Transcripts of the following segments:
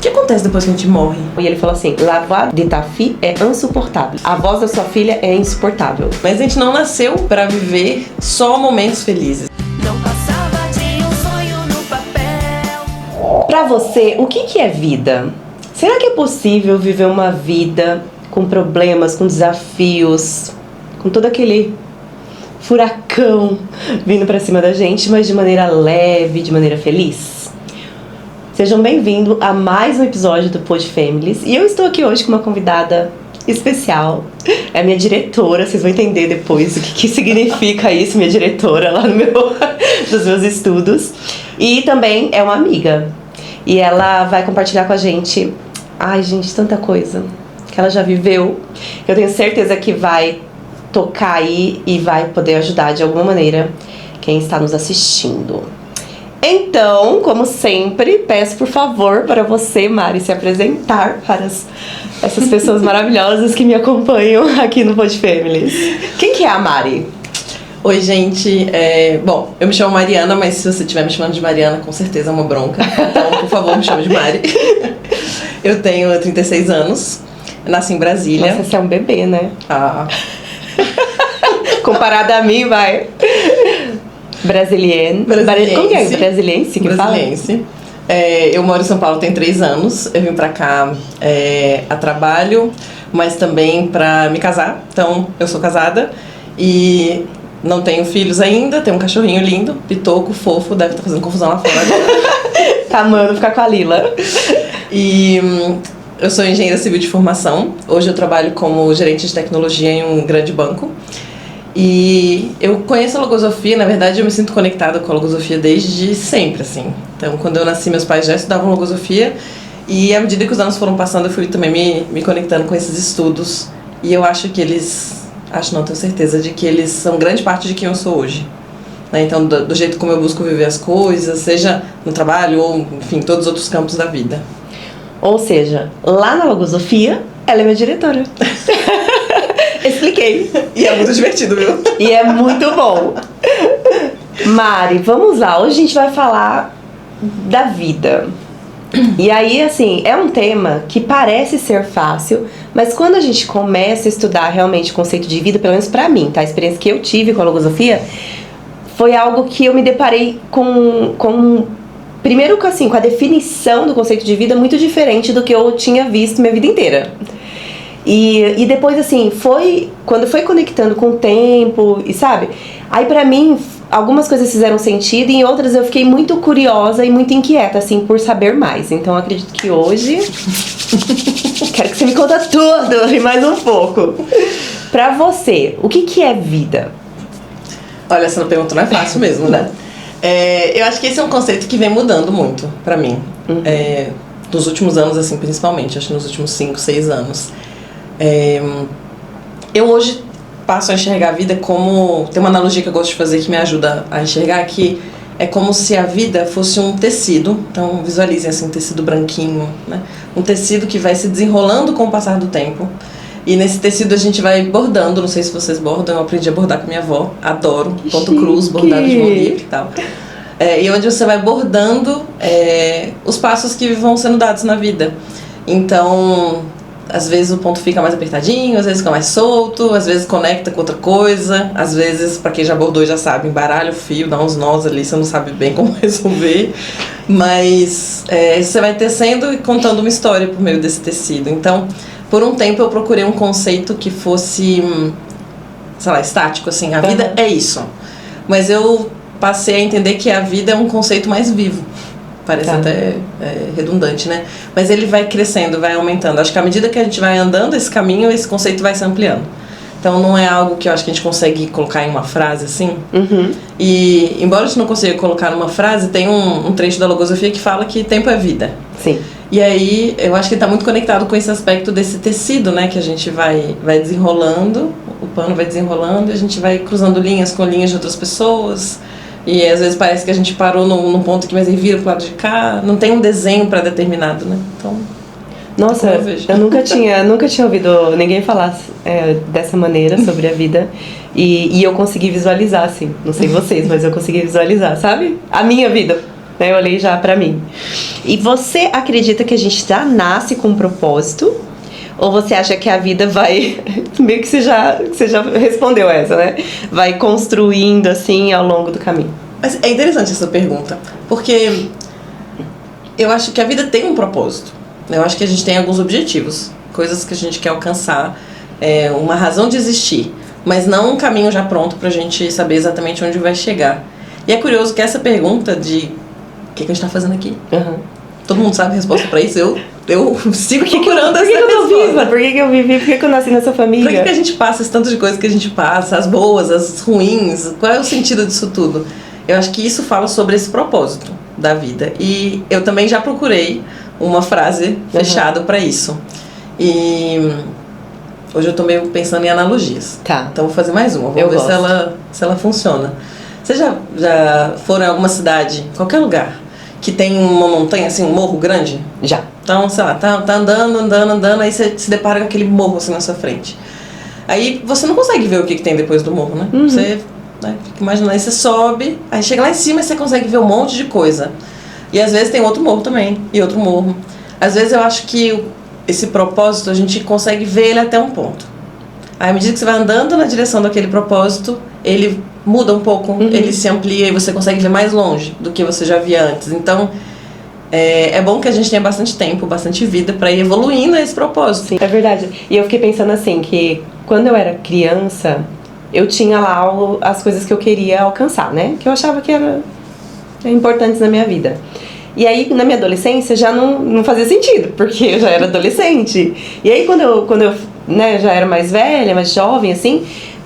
que acontece depois que a gente morre? E ele falou assim, la voix de ta fille é insuportável. A voz da sua filha é insuportável. Mas a gente não nasceu pra viver só momentos felizes. Não passava de um sonho no papel. Pra você, o que é vida? Será que é possível viver uma vida com problemas, com desafios, com todo aquele furacão vindo pra cima da gente, mas de maneira leve, de maneira feliz? Sejam bem-vindos a mais um episódio do Pod Families. E eu estou aqui hoje com uma convidada especial. É a minha diretora, vocês vão entender depois o que significa isso, minha diretora lá dos meus estudos. E também é uma amiga. E ela vai compartilhar com a gente, ai gente, tanta coisa que ela já viveu. Eu tenho certeza que vai tocar aí e vai poder ajudar de alguma maneira quem está nos assistindo. Então, como sempre, peço por favor para você, Mari, se apresentar para essas pessoas maravilhosas que me acompanham aqui no Pod Families. Quem que é a Mari? Oi, gente. Bom, eu me chamo Mariana, mas se você estiver me chamando de Mariana, com certeza é uma bronca. Então, por favor, me chame de Mari. Eu tenho 36 anos, nasci em Brasília. Nossa, você é um bebê, né? Ah. Comparado a mim, vai. Brasiliense. Como que é? Brasiliense que Brasiliense. Eu moro em São Paulo tem 3 anos. Eu vim pra cá a trabalho, mas também pra me casar. Então, eu sou casada e não tenho filhos ainda. Tenho um cachorrinho lindo, pitoco, fofo. Deve estar fazendo confusão lá fora agora. Tá amando ficar com a Lila. E eu sou engenheira civil de formação. Hoje eu trabalho como gerente de tecnologia em um grande banco. E eu conheço a logosofia, na verdade eu me sinto conectada com a logosofia desde sempre, assim. Então, quando eu nasci, meus pais já estudavam logosofia e à medida que os anos foram passando, eu fui também me conectando com esses estudos. E eu acho que tenho certeza de que eles são grande parte de quem eu sou hoje. Né? Então, do jeito como eu busco viver as coisas, seja no trabalho ou, enfim, todos os outros campos da vida. Ou seja, lá na logosofia, ela é minha diretora. Expliquei. E é muito divertido, viu? E é muito bom. Mari, vamos lá. Hoje a gente vai falar da vida. E aí, assim, é um tema que parece ser fácil, mas quando a gente começa a estudar realmente o conceito de vida, pelo menos pra mim, tá? A experiência que eu tive com a logosofia foi algo que eu me deparei primeiro, assim, com a definição do conceito de vida muito diferente do que eu tinha visto minha vida inteira. E depois, assim, quando foi conectando com o tempo, e sabe? Aí pra mim, algumas coisas fizeram sentido e em outras eu fiquei muito curiosa e muito inquieta, assim, por saber mais. Então eu acredito que hoje quero que você me conta tudo e mais um pouco. Pra você, o que é vida? Olha, essa pergunta não é fácil mesmo, né? Eu acho que esse é um conceito que vem mudando muito pra mim. Uhum. Nos últimos anos, assim, principalmente. Acho que nos últimos 5, 6 anos. Eu hoje passo a enxergar a vida como... Tem uma analogia que eu gosto de fazer que me ajuda a enxergar, que é como se a vida fosse um tecido. Então, visualizem assim, um tecido branquinho, né? Um tecido que vai se desenrolando com o passar do tempo. E nesse tecido a gente vai bordando. Não sei se vocês bordam, eu aprendi a bordar com minha avó. Adoro. Ponto cruz, bordado de mão livre e tal. E onde você vai bordando os passos que vão sendo dados na vida. Então, às vezes o ponto fica mais apertadinho, às vezes fica mais solto, às vezes conecta com outra coisa, às vezes, pra quem já bordou já sabe, embaralha o fio, dá uns nós ali, você não sabe bem como resolver. Mas você vai tecendo e contando uma história por meio desse tecido. Então, por um tempo eu procurei um conceito que fosse, sei lá, estático, assim, a vida é isso. Mas eu passei a entender que a vida é um conceito mais vivo. Parece até redundante, né? Mas ele vai crescendo, vai aumentando. Acho que à medida que a gente vai andando esse caminho, esse conceito vai se ampliando. Então não é algo que eu acho que a gente consegue colocar em uma frase, assim. Uhum. E embora a gente não consiga colocar numa frase, tem um trecho da logosofia que fala que tempo é vida. Sim. E aí, eu acho que está muito conectado com esse aspecto desse tecido, né? Que a gente vai desenrolando, o pano vai desenrolando e a gente vai cruzando linhas com linhas de outras pessoas. E às vezes parece que a gente parou num ponto aqui, mas aí vira pro lado de cá. Não tem um desenho pré-determinado, né? Então, nossa, eu nunca tinha ouvido ninguém falar dessa maneira sobre a vida. E eu consegui visualizar, assim. Não sei vocês, mas eu consegui visualizar, sabe? A minha vida. né? Eu olhei já pra mim. E você acredita que a gente já nasce com um propósito? Ou você acha que a vida vai... Meio que você já respondeu essa, né? Vai construindo, assim, ao longo do caminho. Mas é interessante essa pergunta, porque eu acho que a vida tem um propósito. Eu acho que a gente tem alguns objetivos, coisas que a gente quer alcançar, uma razão de existir, mas não um caminho já pronto pra gente saber exatamente onde vai chegar. E é curioso que essa pergunta de o que a gente tá fazendo aqui? Todo mundo sabe a resposta pra isso, eu sigo procurando essa resposta. Por que eu tô viva? Por que eu vivi? Por que eu nasci nessa família? Por que a gente passa esse tanto de coisa que a gente passa, as boas, as ruins? Qual é o sentido disso tudo? Eu acho que isso fala sobre esse propósito da vida. E eu também já procurei uma frase fechada pra isso. E hoje eu tô meio pensando em analogias. Tá. Então vou fazer mais uma, vamos ver se ela funciona. Vocês já foram em alguma cidade, qualquer lugar, que tem uma montanha, assim, um morro grande? Já. Então, sei lá, tá andando, aí você se depara com aquele morro assim na sua frente. Aí você não consegue ver o que tem depois do morro, né? Você fica imaginando, aí você sobe, aí chega lá em cima e você consegue ver um monte de coisa. E às vezes tem outro morro também, e outro morro. Às vezes eu acho que esse propósito, a gente consegue ver ele até um ponto. Aí à medida que você vai andando na direção daquele propósito, ele muda um pouco, ele se amplia e você consegue ver mais longe do que você já via antes. Então, é bom que a gente tenha bastante tempo, bastante vida para ir evoluindo esse propósito. Sim, é verdade. E eu fiquei pensando assim, que quando eu era criança, eu tinha lá as coisas que eu queria alcançar, né? Que eu achava que eram importantes na minha vida. E aí, na minha adolescência, já não fazia sentido, porque eu já era adolescente. E aí, quando eu né, já era mais velha, mais jovem, assim,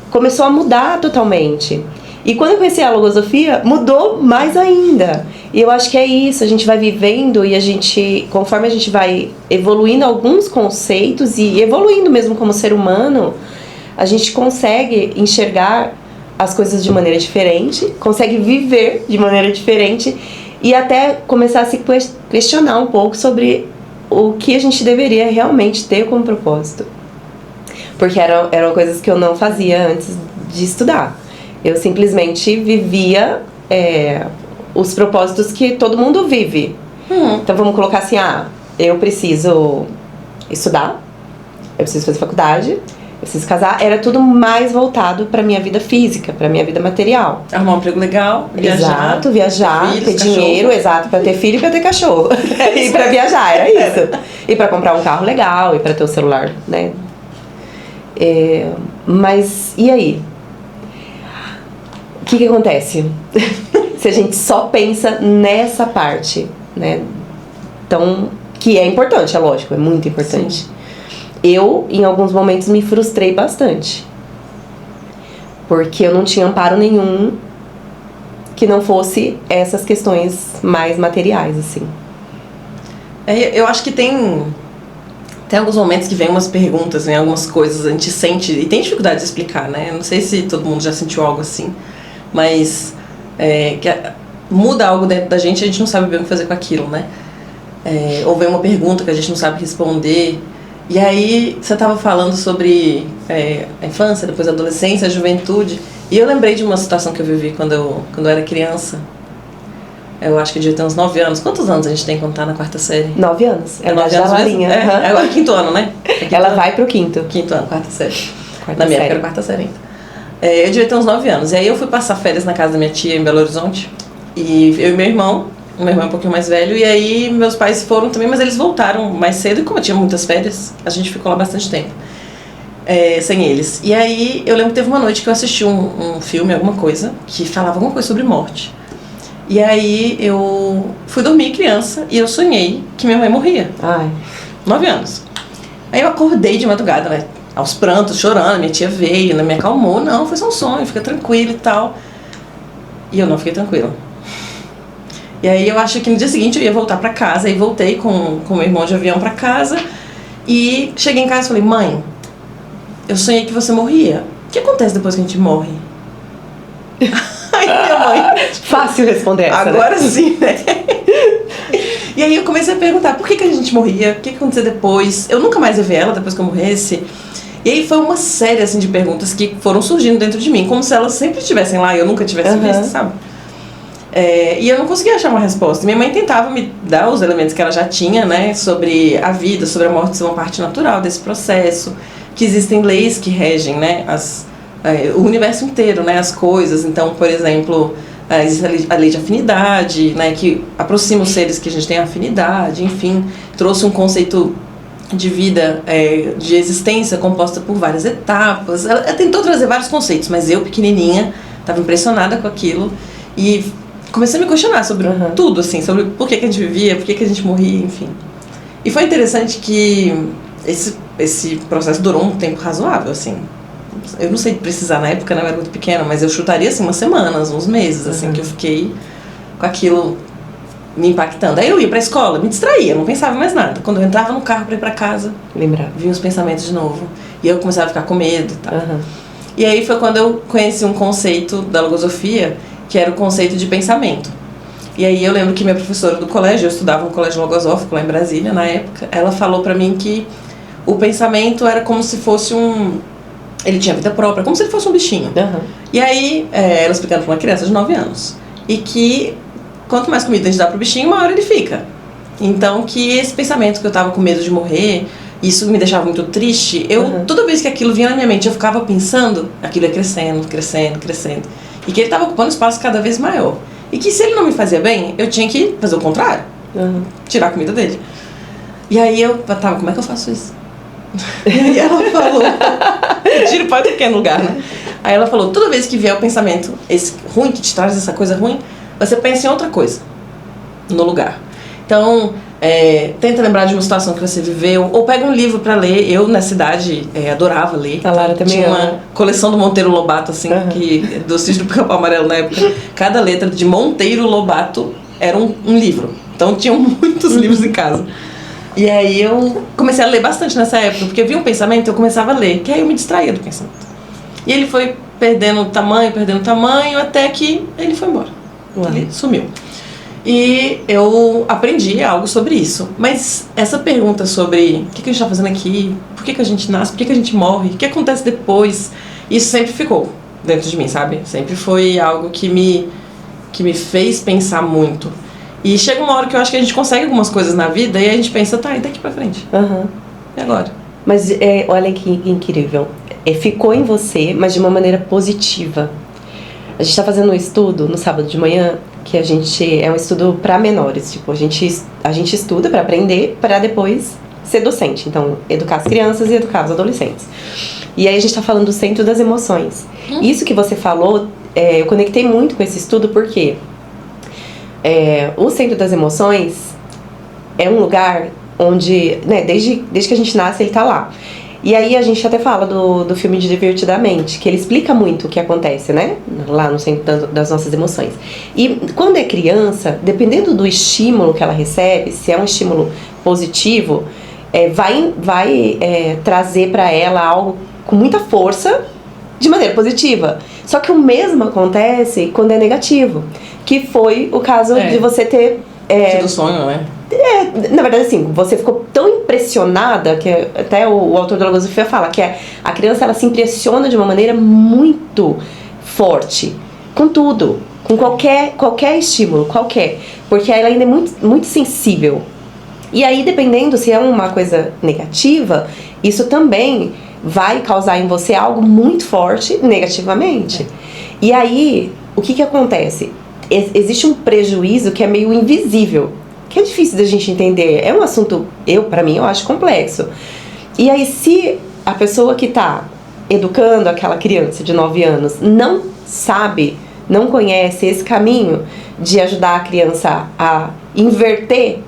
começou a mudar totalmente. E quando eu conheci a logosofia, mudou mais ainda. E eu acho que é isso, a gente vai vivendo e a gente, conforme a gente vai evoluindo alguns conceitos e evoluindo mesmo como ser humano, a gente consegue enxergar as coisas de maneira diferente, consegue viver de maneira diferente e até começar a se questionar um pouco sobre o que a gente deveria realmente ter como propósito. Porque eram coisas que eu não fazia antes de estudar. Eu simplesmente vivia os propósitos que todo mundo vive. Então vamos colocar assim, eu preciso estudar, eu preciso fazer faculdade, eu preciso casar. Era tudo mais voltado pra minha vida física, pra minha vida material. Arrumar um emprego legal, viajar, ter filhos, dinheiro, cachorro. Exato, pra ter filho e pra ter cachorro. E pra viajar, era isso. E pra comprar um carro legal, e pra ter um celular, né? Mas, e aí? O que acontece? Se a gente só pensa nessa parte, né? Então, que é importante, é lógico, é muito importante. Sim. Eu, em alguns momentos, me frustrei bastante. Porque eu não tinha amparo nenhum que não fosse essas questões mais materiais, assim. Eu acho que tem alguns momentos que vem umas perguntas, vem algumas coisas, a gente sente, e tem dificuldade de explicar, né? Eu não sei se todo mundo já sentiu algo assim, mas muda algo dentro da gente e a gente não sabe bem o que fazer com aquilo, né? Ou vem uma pergunta que a gente não sabe responder. E aí você estava falando sobre a infância, depois a adolescência, a juventude, e eu lembrei de uma situação que eu vivi quando eu era criança. Eu acho que eu devia ter uns 9 anos. Quantos anos a gente tem quando tá na 4ª série? 9 anos. É 9 anos mesmo? Agora 5º ano, né? Ela vai pro 5º. 5º ano, 4ª série. Na minha época era 4ª série ainda. Eu devia ter uns 9 anos. E aí eu fui passar férias na casa da minha tia em Belo Horizonte. E eu e meu irmão é um pouquinho mais velho. E aí meus pais foram também, mas eles voltaram mais cedo. E como eu tinha muitas férias, a gente ficou lá bastante tempo. Sem eles. E aí eu lembro que teve uma noite que eu assisti um filme, alguma coisa, que falava alguma coisa sobre morte. E aí eu fui dormir criança e eu sonhei que minha mãe morria. 9 anos. Aí eu acordei de madrugada, né? Aos prantos, chorando, minha tia veio, me acalmou. Não, foi só um sonho, fica tranquila e tal. E eu não fiquei tranquila. E aí eu acho que no dia seguinte eu ia voltar pra casa. E voltei com meu irmão de avião pra casa. E cheguei em casa e falei, mãe, eu sonhei que você morria. O que acontece depois que a gente morre? Aí minha mãe... Fácil responder essa, agora né? Sim, né? E aí eu comecei a perguntar por que a gente morria, o que aconteceu depois. Eu nunca mais ia ver ela depois que eu morresse. E aí foi uma série assim, de perguntas que foram surgindo dentro de mim, como se elas sempre estivessem lá e eu nunca tivesse visto, sabe? E eu não conseguia achar uma resposta. Minha mãe tentava me dar os elementos que ela já tinha, né, sobre a vida, sobre a morte ser uma parte natural desse processo, que existem leis que regem, né, o universo inteiro, né, as coisas. Então, por exemplo, existe a lei de afinidade, né, que aproxima os seres que a gente tem afinidade, enfim, trouxe um conceito de vida, de existência composta por várias etapas. Ela tentou trazer vários conceitos, mas eu, pequenininha, estava impressionada com aquilo e comecei a me questionar sobre tudo, assim, sobre por que a gente vivia, por que a gente morria, enfim. E foi interessante que esse processo durou um tempo razoável, assim. Eu não sei precisar, na época, né, eu era muito pequena, mas eu chutaria, assim, umas semanas, uns meses, assim, que eu fiquei com aquilo me impactando. Aí eu ia pra escola, me distraía, não pensava mais nada. Quando eu entrava no carro pra ir pra casa, vinha os pensamentos de novo. E eu começava a ficar com medo e tal. E aí foi quando eu conheci um conceito da logosofia, que era o conceito de pensamento. E aí eu lembro que minha professora do colégio, eu estudava no colégio logosófico lá em Brasília, na época, ela falou pra mim que o pensamento era como se fosse ele tinha vida própria, como se ele fosse um bichinho. E aí, ela explicando pra uma criança de 9 anos. E que quanto mais comida a gente dá pro bichinho, maior ele fica. Então, que esse pensamento que eu tava com medo de morrer, isso me deixava muito triste, toda vez que aquilo vinha na minha mente, eu ficava pensando, aquilo ia crescendo, crescendo, crescendo. E que ele tava ocupando espaço cada vez maior. E que se ele não me fazia bem, eu tinha que fazer o contrário. Tirar a comida dele. E aí eu tava, como é que eu faço isso? E ela falou, tiro para qualquer lugar, né? Aí ela falou, toda vez que vier o pensamento esse ruim, que te traz essa coisa ruim, você pensa em outra coisa no lugar. Então, tenta lembrar de uma situação que você viveu, ou pega um livro pra ler. Eu, na cidade, adorava ler. A Lara também tinha uma coleção do Monteiro Lobato, assim, do Sítio do Pica-Pau Amarelo na época. Cada letra de Monteiro Lobato era um livro. Então, tinham muitos livros em casa. E aí eu comecei a ler bastante nessa época, porque eu via um pensamento e eu começava a ler, que aí eu me distraía do pensamento. E ele foi perdendo tamanho, até que ele foi embora. Ele sumiu. E eu aprendi algo sobre isso. Mas essa pergunta sobre o que a gente está fazendo aqui, por que a gente nasce, por que a gente morre, o que acontece depois, isso sempre ficou dentro de mim, sabe? Sempre foi algo que me fez pensar muito. E chega uma hora que eu acho que a gente consegue algumas coisas na vida e a gente pensa, tá, e daqui pra frente? E agora? Mas olha que incrível. Ficou em você, mas de uma maneira positiva. A gente tá fazendo um estudo no sábado de manhã, que é um estudo para menores. Tipo, a gente estuda para aprender, para depois ser docente. Então, educar as crianças e educar os adolescentes. E aí a gente tá falando do centro das emoções. Isso que você falou, eu conectei muito com esse estudo, porque o centro das emoções é um lugar onde, né, desde que a gente nasce, ele tá lá. E aí a gente até fala do filme de Divertidamente, que ele explica muito o que acontece, né, lá no centro das nossas emoções. E quando é criança, dependendo do estímulo que ela recebe, se é um estímulo positivo, vai trazer para ela algo com muita força, de maneira positiva. Só que o mesmo acontece quando é negativo, que foi o caso de você ter... do sonho, né? Na verdade, assim, você ficou tão impressionada, que até o autor da logosofia fala que a criança, ela se impressiona de uma maneira muito forte, com tudo, com qualquer estímulo, porque ela ainda é muito, muito sensível. E aí, dependendo se é uma coisa negativa, isso também vai causar em você algo muito forte negativamente. E aí, o que acontece? Existe um prejuízo que é meio invisível, que é difícil da gente entender. É um assunto, pra mim, eu acho complexo. E aí, se a pessoa que tá educando aquela criança de 9 anos não sabe, não conhece esse caminho de ajudar a criança a inverter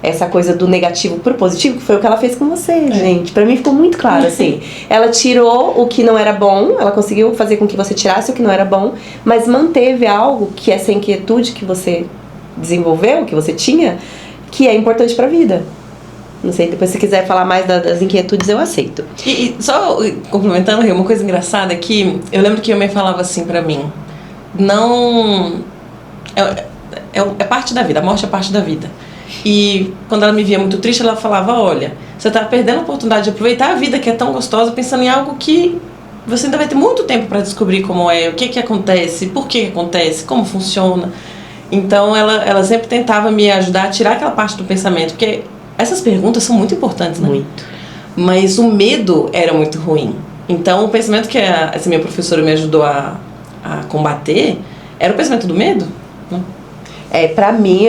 essa coisa do negativo pro positivo, que foi o que ela fez com você, gente. Pra mim ficou muito claro, assim. Ela tirou o que não era bom, ela conseguiu fazer com que você tirasse o que não era bom, mas manteve algo que essa inquietude que você desenvolveu, que você tinha, que é importante pra vida. Não sei, depois se quiser falar mais das inquietudes, eu aceito. E só complementando, uma coisa engraçada é que eu lembro que a minha mãe falava assim pra mim, não... É parte da vida, a morte é parte da vida. E quando ela me via muito triste, ela falava, olha, você tá perdendo a oportunidade de aproveitar a vida que é tão gostosa, pensando em algo que você ainda vai ter muito tempo para descobrir como é, o que acontece, por que acontece, como funciona. Então ela sempre tentava me ajudar a tirar aquela parte do pensamento, porque essas perguntas são muito importantes, né? Muito. Mas o medo era muito ruim. Então o pensamento que essa minha professora me ajudou a combater era o pensamento do medo, né? Pra mim,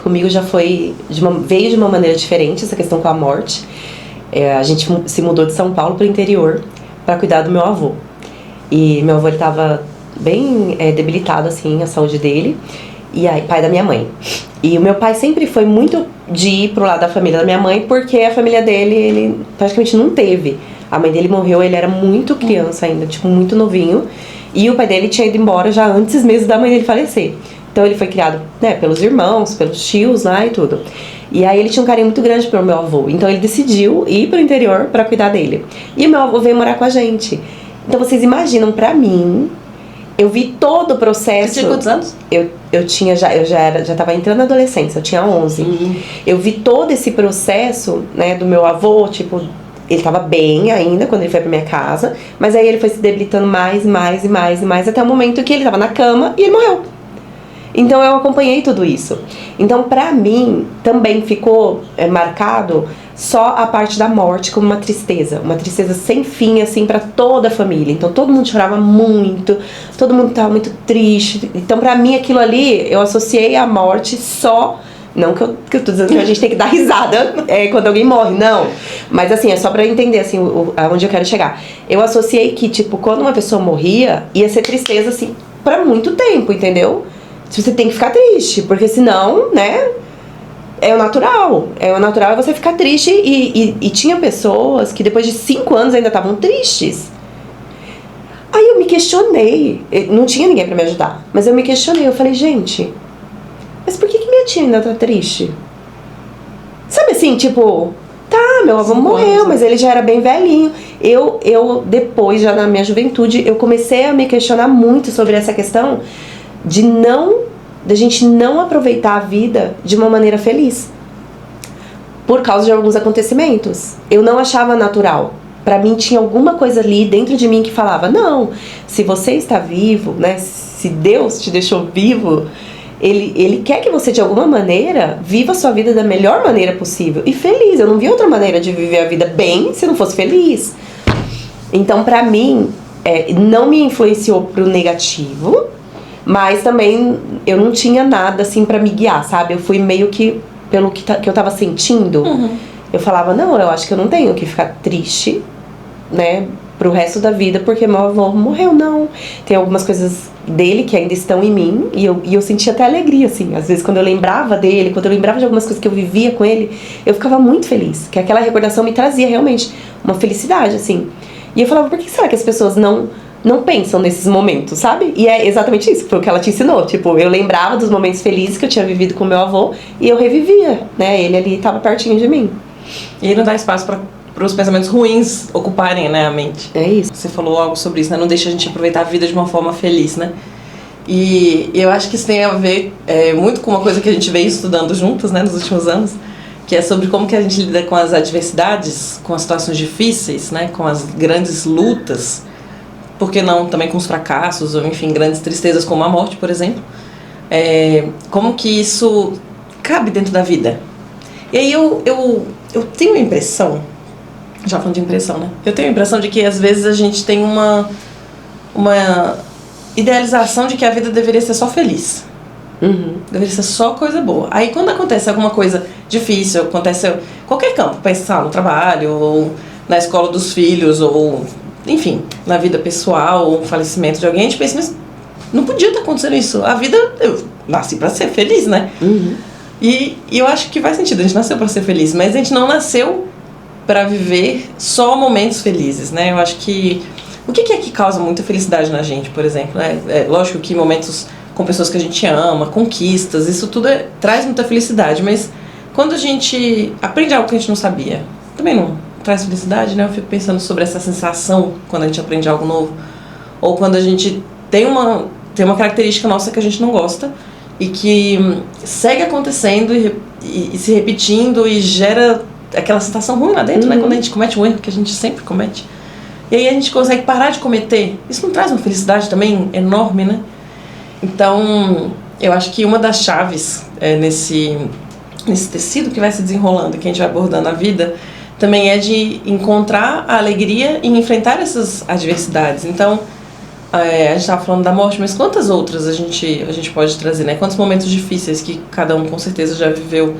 comigo já foi, veio de uma maneira diferente essa questão com a morte. A gente se mudou de São Paulo para o interior para cuidar do meu avô. E meu avô estava bem debilitado, assim, a saúde dele. E aí, pai da minha mãe. E o meu pai sempre foi muito de ir pro lado da família da minha mãe, porque a família dele, ele praticamente não teve. A mãe dele morreu, ele era muito criança ainda, tipo, muito novinho. E o pai dele tinha ido embora já antes mesmo da mãe dele falecer. Então ele foi criado, né, pelos irmãos, pelos tios lá e tudo. E aí ele tinha um carinho muito grande pelo meu avô. Então ele decidiu ir pro interior pra cuidar dele. E o meu avô veio morar com a gente. Então vocês imaginam, pra mim, eu vi todo o processo. Você tinha quantos anos? Eu já tava entrando na adolescência, eu tinha 11. Eu vi todo esse processo, né, do meu avô, tipo, ele tava bem ainda quando ele foi pra minha casa, mas aí ele foi se debilitando mais, até o momento que ele tava na cama e ele morreu. Então eu acompanhei tudo isso. Então pra mim também ficou marcado só a parte da morte como uma tristeza sem fim, assim, pra toda a família. Então todo mundo chorava muito, todo mundo tava muito triste. Então pra mim aquilo ali, eu associei a morte só. Não que eu tô dizendo que a gente tem que dar risada quando alguém morre, não. Mas assim, é só pra entender assim, aonde eu quero chegar. Eu associei que, tipo, quando uma pessoa morria, ia ser tristeza, assim, pra muito tempo, entendeu? Você tem que ficar triste, porque senão, né, é o natural é você ficar triste. E tinha pessoas que depois de 5 anos ainda estavam tristes. Aí eu me questionei, não tinha ninguém pra me ajudar, mas eu me questionei, eu falei, gente, mas por que minha tia ainda tá triste? Sabe assim, tipo, tá, meu avô morreu, mas ele já era bem velhinho. Eu depois, já na minha juventude, eu comecei a me questionar muito sobre essa questão da gente não aproveitar a vida de uma maneira feliz por causa de alguns acontecimentos. Eu não achava natural. Pra mim tinha alguma coisa ali dentro de mim que falava, não, se você está vivo, né, se Deus te deixou vivo, ele quer que você de alguma maneira viva a sua vida da melhor maneira possível e feliz. Eu não vi outra maneira de viver a vida bem se não fosse feliz. Então pra mim não me influenciou pro negativo, mas também eu não tinha nada assim pra me guiar, sabe? Eu fui meio que pelo que eu tava sentindo. Eu falava, não, eu acho que eu não tenho que ficar triste, né, pro resto da vida porque meu avô morreu, não. Tem algumas coisas dele que ainda estão em mim e eu sentia até alegria, assim. Às vezes quando eu lembrava dele, quando eu lembrava de algumas coisas que eu vivia com ele, eu ficava muito feliz, que aquela recordação me trazia realmente uma felicidade, assim. E eu falava, por que será que as pessoas não pensam nesses momentos, sabe? E é exatamente isso, foi o que ela te ensinou. Tipo, eu lembrava dos momentos felizes que eu tinha vivido com meu avô e eu revivia, né? Ele ali estava pertinho de mim. E não dá espaço para os pensamentos ruins ocuparem, né, a mente. É isso. Você falou algo sobre isso, né? Não deixa a gente aproveitar a vida de uma forma feliz, né? E eu acho que isso tem a ver muito com uma coisa que a gente veio estudando juntos, né, nos últimos anos, que é sobre como que a gente lida com as adversidades, com as situações difíceis, né, com as grandes lutas, por que não também com os fracassos, ou enfim, grandes tristezas como a morte, por exemplo. Como que isso cabe dentro da vida. E aí eu tenho a impressão, já falando de impressão, né? Eu tenho a impressão de que às vezes a gente tem uma idealização de que a vida deveria ser só feliz. Deveria ser só coisa boa. Aí quando acontece alguma coisa difícil, acontece qualquer campo, pensar no trabalho, ou na escola dos filhos, ou enfim, na vida pessoal, ou o falecimento de alguém, a gente pensa, mas não podia estar acontecendo isso. A vida, eu nasci pra ser feliz, né? E eu acho que faz sentido, a gente nasceu pra ser feliz, mas a gente não nasceu pra viver só momentos felizes, né? Eu acho que... O que é que causa muita felicidade na gente, por exemplo, né? Lógico que momentos com pessoas que a gente ama, conquistas, isso tudo traz muita felicidade, mas quando a gente aprende algo que a gente não sabia, também não traz felicidade, né? Eu fico pensando sobre essa sensação quando a gente aprende algo novo, ou quando a gente tem uma característica nossa que a gente não gosta e que segue acontecendo e se repetindo e gera aquela sensação ruim lá dentro, né? Quando a gente comete um erro que a gente sempre comete. E aí a gente consegue parar de cometer. Isso não traz uma felicidade também enorme, né? Então, eu acho que uma das chaves nesse tecido que vai se desenrolando, que a gente vai abordando a vida, também é de encontrar a alegria em enfrentar essas adversidades. Então, a gente estava falando da morte, mas quantas outras a gente pode trazer, né? Quantos momentos difíceis que cada um com certeza já viveu,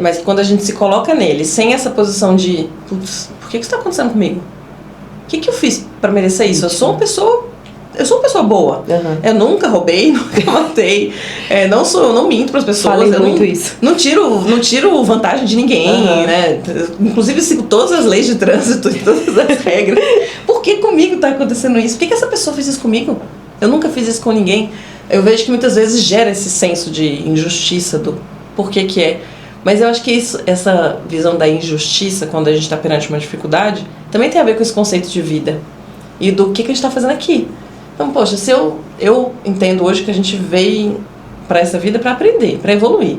mas que quando a gente se coloca nele, sem essa posição de, putz, por que isso está acontecendo comigo? O que eu fiz para merecer isso? Eu sou uma pessoa boa. Uhum. Eu nunca roubei, nunca matei. Não minto para as pessoas. Falei eu muito isso. Não tiro vantagem de ninguém, né? Inclusive sigo todas as leis de trânsito e todas as regras. Por que comigo está acontecendo isso? Por que essa pessoa fez isso comigo? Eu nunca fiz isso com ninguém. Eu vejo que muitas vezes gera esse senso de injustiça do porquê que é. Mas eu acho que essa visão da injustiça, quando a gente está perante uma dificuldade, também tem a ver com esse conceito de vida. E do que a gente está fazendo aqui. Então, poxa, se eu entendo hoje que a gente veio para essa vida para aprender, para evoluir.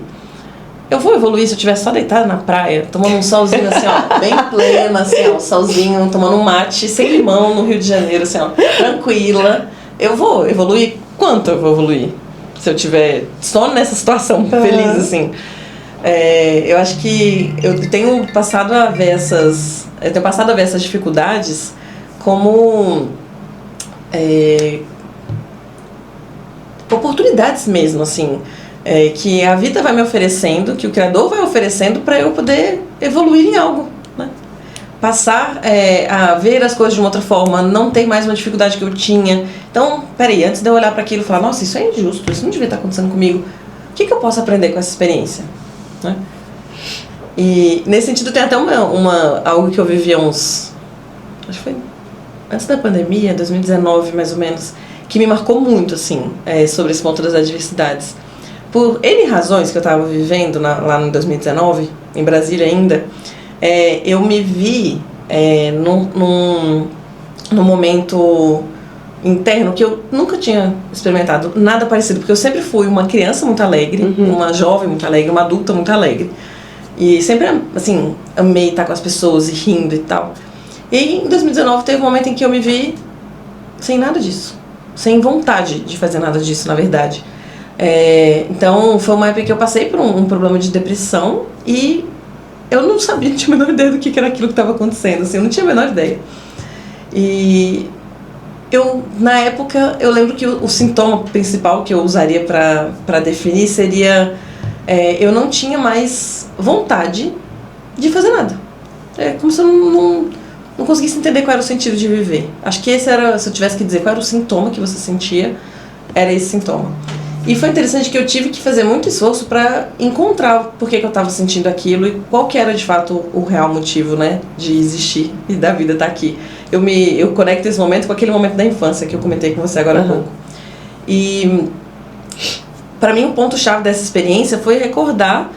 Eu vou evoluir se eu estiver só deitada na praia, tomando um solzinho assim, ó, bem plena, assim, ó, solzinho, tomando um mate, sem limão, no Rio de Janeiro, assim, ó, tranquila. Eu vou evoluir? Quanto eu vou evoluir? Se eu estiver só nessa situação feliz, assim. Eu acho que eu tenho passado a ver essas dificuldades como oportunidades mesmo, assim, que a vida vai me oferecendo, que o Criador vai oferecendo para eu poder evoluir em algo, né? Passar a ver as coisas de uma outra forma, não ter mais uma dificuldade que eu tinha. Então, peraí, antes de eu olhar para aquilo e falar, nossa, isso é injusto, isso não devia estar acontecendo comigo, o que eu posso aprender com essa experiência? Né? E nesse sentido tem até algo que eu vivi acho que foi antes da pandemia, 2019 mais ou menos, que me marcou muito, assim, sobre esse ponto das adversidades. Por N razões que eu estava vivendo lá em 2019, em Brasília ainda, eu me vi num momento interno que eu nunca tinha experimentado nada parecido, porque eu sempre fui uma criança muito alegre, uma jovem muito alegre, uma adulta muito alegre. E sempre, assim, amei estar com as pessoas e rindo e tal. E em 2019 teve um momento em que eu me vi sem nada disso. Sem vontade de fazer nada disso, na verdade. Então foi uma época que eu passei por um problema de depressão e eu não sabia, não tinha a menor ideia do que era aquilo que estava acontecendo, assim, eu não tinha a menor ideia. E na época, eu lembro que o sintoma principal que eu usaria para definir seria eu não tinha mais vontade de fazer nada. É como se eu não conseguisse entender qual era o sentido de viver. Acho que esse era, se eu tivesse que dizer qual era o sintoma que você sentia, era esse sintoma. E foi interessante que eu tive que fazer muito esforço para encontrar por que eu estava sentindo aquilo e qual que era de fato o real motivo, né, de existir e da vida estar aqui. Eu conecto esse momento com aquele momento da infância que eu comentei com você agora há pouco. E para mim o ponto-chave dessa experiência foi recordar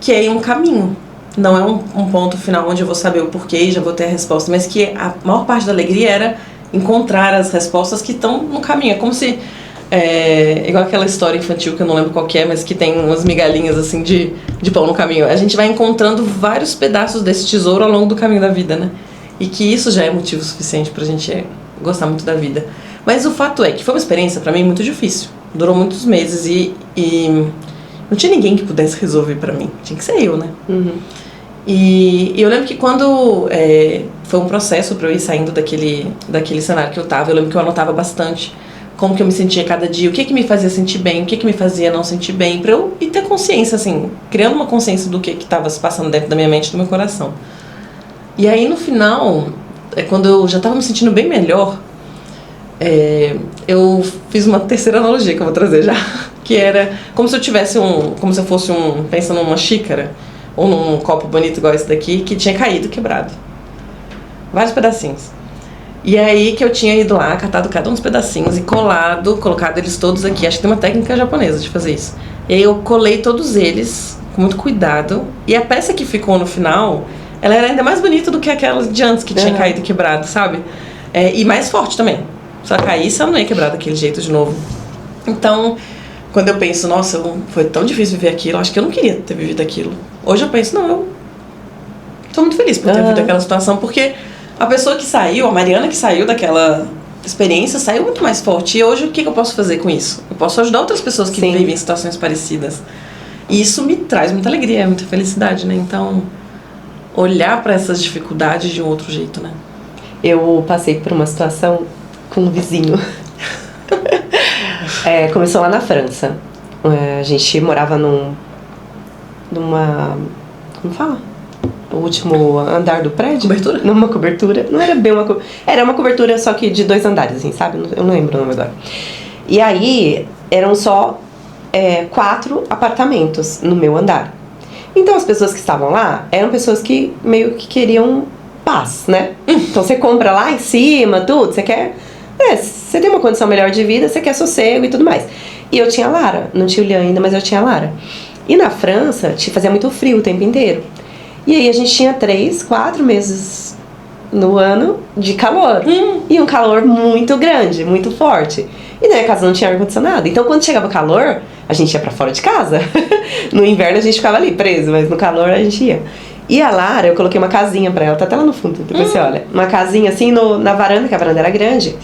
que é um caminho. Não é um ponto final onde eu vou saber o porquê e já vou ter a resposta, mas que a maior parte da alegria era encontrar as respostas que estão no caminho. É como se igual aquela história infantil que eu não lembro qual que é, mas que tem umas migalhinhas assim de pão no caminho. A gente vai encontrando vários pedaços desse tesouro ao longo do caminho da vida, né? E que isso já é motivo suficiente pra gente gostar muito da vida. Mas o fato é que foi uma experiência pra mim muito difícil. Durou muitos meses e não tinha ninguém que pudesse resolver pra mim. Tinha que ser eu, né? E eu lembro que quando foi um processo pra eu ir saindo daquele cenário que eu tava, eu lembro que eu anotava bastante como que eu me sentia cada dia, o que me fazia sentir bem, o que me fazia não sentir bem, pra eu ter consciência, assim, criando uma consciência do que estava se passando dentro da minha mente e do meu coração. E aí no final, quando eu já estava me sentindo bem melhor, eu fiz uma terceira analogia que eu vou trazer já, que era como se eu fosse pensando numa xícara, ou num copo bonito igual esse daqui, que tinha caído, quebrado. Vários pedacinhos. E aí que eu tinha ido lá, catado cada um dos pedacinhos e colocado eles todos aqui. Acho que tem uma técnica japonesa de fazer isso. E aí eu colei todos eles com muito cuidado. E a peça que ficou no final, ela era ainda mais bonita do que aquela de antes que tinha caído e quebrado, sabe? E mais forte também. Se ela caísse, ela não ia quebrar daquele jeito de novo. Então, quando eu penso, nossa, foi tão difícil viver aquilo, acho que eu não queria ter vivido aquilo. Hoje eu penso, não, eu tô muito feliz por ter vivido aquela situação, porque a pessoa que saiu, a Mariana que saiu daquela experiência saiu muito mais forte. E hoje, o que eu posso fazer com isso? Eu posso ajudar outras pessoas que Sim. vivem em situações parecidas. E isso me traz muita alegria, muita felicidade, né? Então, olhar para essas dificuldades de um outro jeito, né? Eu passei por uma situação com um vizinho. Começou lá na França. A gente morava numa... Como fala? O último andar do prédio? Cobertura? Numa cobertura. Não era bem uma cobertura. Era uma cobertura só que de 2 andares, assim, sabe? Eu não lembro o nome agora. E aí, eram só 4 apartamentos no meu andar. Então, as pessoas que estavam lá eram pessoas que meio que queriam paz, né? Então, você compra lá em cima, tudo, você quer... você tem uma condição melhor de vida, você quer sossego e tudo mais. E eu tinha a Lara. Não tinha o Lian ainda, mas eu tinha a Lara. E na França, fazia muito frio o tempo inteiro. E aí a gente tinha 3, 4 meses no ano de calor. E um calor muito grande, muito forte. E na minha casa não tinha ar-condicionado. Então quando chegava o calor, a gente ia pra fora de casa. No inverno a gente ficava ali preso, mas no calor a gente ia. E a Lara, eu coloquei uma casinha pra ela, tá até lá no fundo, depois você olha. Uma casinha assim na varanda, que a varanda era grande.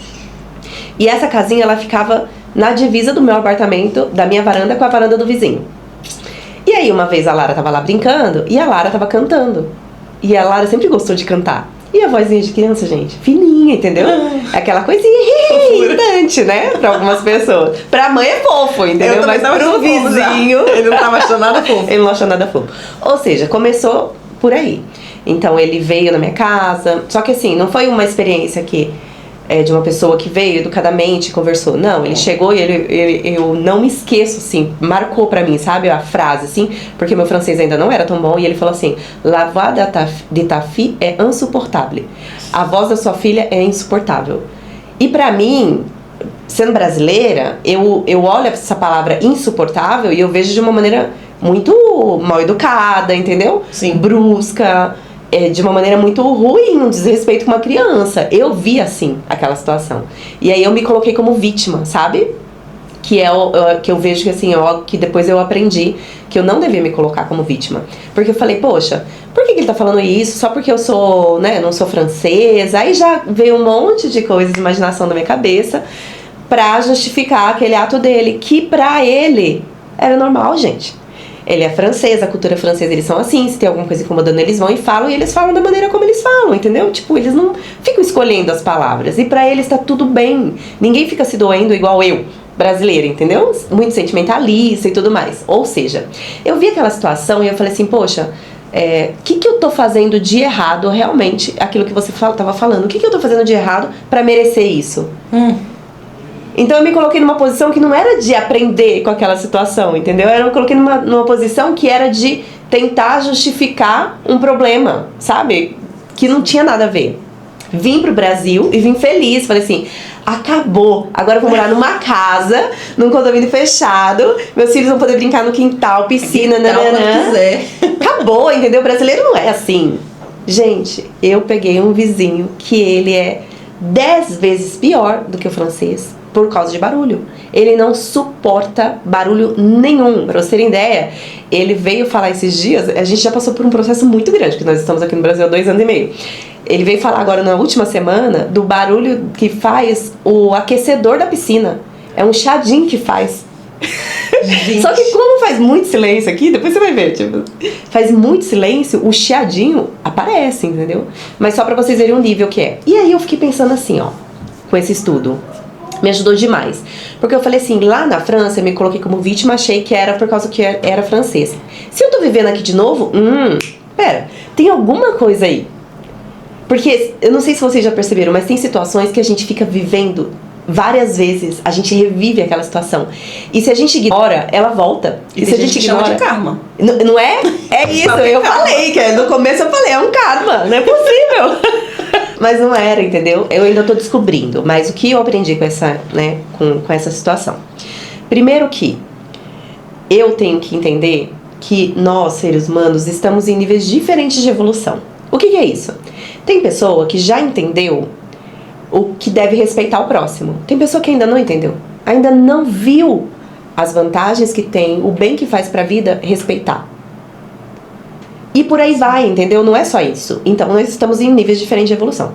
E essa casinha, ela ficava na divisa do meu apartamento, da minha varanda com a varanda do vizinho. E aí uma vez a Lara tava lá brincando e a Lara tava cantando. E a Lara sempre gostou de cantar. E a vozinha de criança, gente, fininha, entendeu? Aquela coisinha irritante, né? Pra algumas pessoas. Pra mãe é fofo, entendeu? Mas pro vizinho... Ele não tava achando nada fofo. Ele não achou nada fofo. Ou seja, começou por aí. Então ele veio na minha casa. Só que assim, não foi uma experiência que... de uma pessoa que veio educadamente, conversou. Não, ele chegou e eu não me esqueço, assim, marcou pra mim, sabe, a frase, assim, porque meu francês ainda não era tão bom, e ele falou assim, la voix de ta fille é insupportable. A voz da sua filha é insuportável. E pra mim, sendo brasileira, eu olho essa palavra insuportável e eu vejo de uma maneira muito mal educada, entendeu? Sim. Brusca, de uma maneira muito ruim, um desrespeito com uma criança. Eu vi assim aquela situação. E aí eu me coloquei como vítima, sabe? Que que eu vejo que assim, que depois eu aprendi que eu não devia me colocar como vítima. Porque eu falei, poxa, por que ele tá falando isso? Só porque eu sou, né, não sou francesa. Aí já veio um monte de coisas de imaginação na minha cabeça pra justificar aquele ato dele, que pra ele era normal, gente. Ele é francês, a cultura francesa, eles são assim, se tem alguma coisa incomodando, eles vão e falam, e eles falam da maneira como eles falam, entendeu? Tipo, eles não ficam escolhendo as palavras, e pra eles tá tudo bem. Ninguém fica se doendo igual eu, brasileira, entendeu? Muito sentimentalista e tudo mais. Ou seja, eu vi aquela situação e eu falei assim, poxa, que eu tô fazendo de errado realmente, aquilo que você tava falando, o que eu tô fazendo de errado pra merecer isso? Então eu me coloquei numa posição que não era de aprender com aquela situação, entendeu? Eu me coloquei numa posição que era de tentar justificar um problema, sabe? Que não tinha nada a ver. Vim pro Brasil e vim feliz, falei assim, acabou, agora eu vou morar numa casa, num condomínio fechado, meus filhos vão poder brincar no quintal, piscina, nananã. Acabou, entendeu? O brasileiro não é assim. Gente, eu peguei um vizinho que ele é 10 vezes pior do que o francês, por causa de barulho. Ele não suporta barulho nenhum. Pra você ter ideia, ele veio falar esses dias, a gente já passou por um processo muito grande, porque nós estamos aqui no Brasil há 2 anos e meio. Ele veio falar agora na última semana do barulho que faz o aquecedor da piscina. É um chadinho que faz. Gente. Só que como faz muito silêncio aqui, depois você vai ver, tipo, faz muito silêncio, o chiadinho aparece, entendeu? Mas só pra vocês verem o nível que é. E aí eu fiquei pensando assim, ó, com esse estudo. Me ajudou demais. Porque eu falei assim, lá na França eu me coloquei como vítima, achei que era por causa que era francês. Se eu tô vivendo aqui de novo, pera, tem alguma coisa aí. Porque, eu não sei se vocês já perceberam, mas tem situações que a gente fica vivendo várias vezes, a gente revive aquela situação. E se a gente ignora, ela volta. E se a gente ignora, chama de karma. Não é? É isso, eu falei, que no começo eu falei, é um karma, não é possível. Mas não era, entendeu? Eu ainda tô descobrindo. Mas o que eu aprendi com essa, né, com essa situação? Primeiro que eu tenho que entender que nós, seres humanos, estamos em níveis diferentes de evolução. O que é isso? Tem pessoa que já entendeu o que deve respeitar o próximo. Tem pessoa que ainda não entendeu. Ainda não viu as vantagens que tem, o bem que faz pra vida, respeitar. E por aí vai, entendeu? Não é só isso. Então, nós estamos em níveis diferentes de evolução.